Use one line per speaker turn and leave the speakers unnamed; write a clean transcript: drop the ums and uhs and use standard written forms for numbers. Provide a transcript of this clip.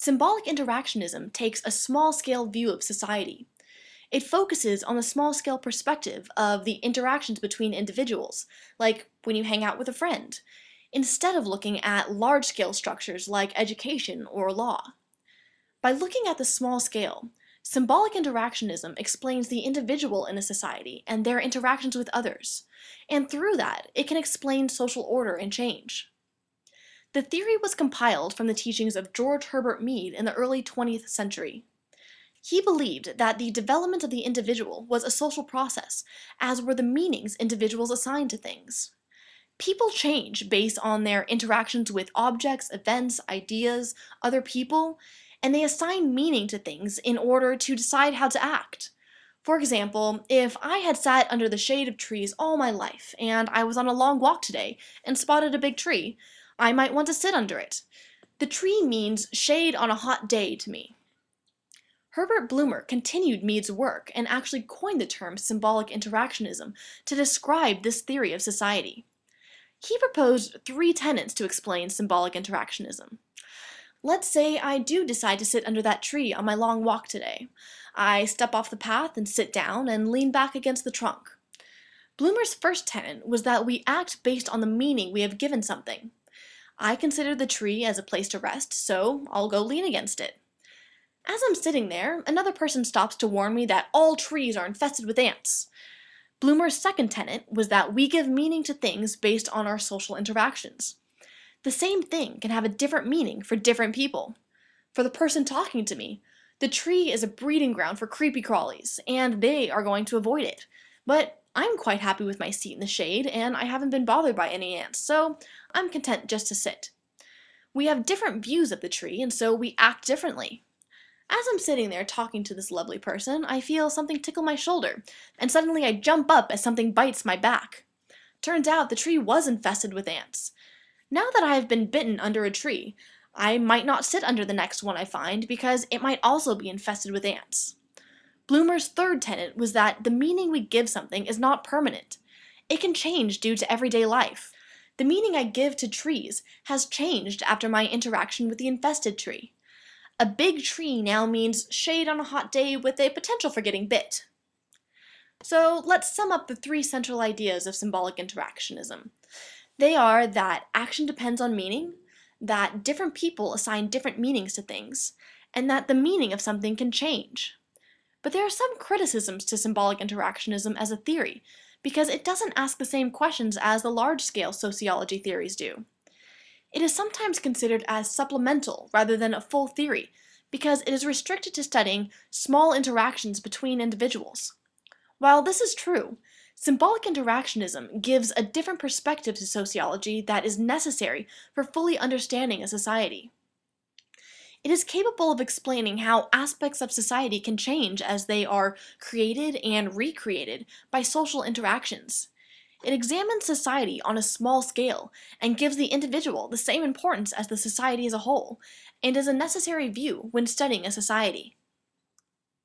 Symbolic interactionism takes a small-scale view of society. It focuses on the small-scale perspective of the interactions between individuals, like when you hang out with a friend, instead of looking at large-scale structures like education or law. By looking at the small scale, symbolic interactionism explains the individual in a society and their interactions with others, and through that, it can explain social order and change. The theory was compiled from the teachings of George Herbert Mead in the early 20th century. He believed that the development of the individual was a social process, as were the meanings individuals assigned to things. People change based on their interactions with objects, events, ideas, other people, and they assign meaning to things in order to decide how to act. For example, if I had sat under the shade of trees all my life, and I was on a long walk today and spotted a big tree, I might want to sit under it. The tree means shade on a hot day to me. Herbert Bloomer continued Mead's work and actually coined the term symbolic interactionism to describe this theory of society. He proposed 3 tenets to explain symbolic interactionism. Let's say I do decide to sit under that tree on my long walk today. I step off the path and sit down and lean back against the trunk. Bloomer's first tenet was that we act based on the meaning we have given something. I consider the tree as a place to rest, so I'll go lean against it. As I'm sitting there, another person stops to warn me that all trees are infested with ants. Bloomer's second tenet was that we give meaning to things based on our social interactions. The same thing can have a different meaning for different people. For the person talking to me, the tree is a breeding ground for creepy crawlies, and they are going to avoid it. But I'm quite happy with my seat in the shade, and I haven't been bothered by any ants, so I'm content just to sit. We have different views of the tree, and so we act differently. As I'm sitting there talking to this lovely person, I feel something tickle my shoulder, and suddenly I jump up as something bites my back. Turns out the tree was infested with ants. Now that I have been bitten under a tree, I might not sit under the next one I find because it might also be infested with ants. Bloomer's third tenet was that the meaning we give something is not permanent. It can change due to everyday life. The meaning I give to trees has changed after my interaction with the infested tree. A big tree now means shade on a hot day with a potential for getting bit. So let's sum up the 3 central ideas of symbolic interactionism. They are that action depends on meaning, that different people assign different meanings to things, and that the meaning of something can change. But there are some criticisms to symbolic interactionism as a theory, because it doesn't ask the same questions as the large-scale sociology theories do. It is sometimes considered as supplemental rather than a full theory, because it is restricted to studying small interactions between individuals. While this is true, symbolic interactionism gives a different perspective to sociology that is necessary for fully understanding a society. It is capable of explaining how aspects of society can change as they are created and recreated by social interactions. It examines society on a small scale and gives the individual the same importance as the society as a whole, and is a necessary view when studying a society.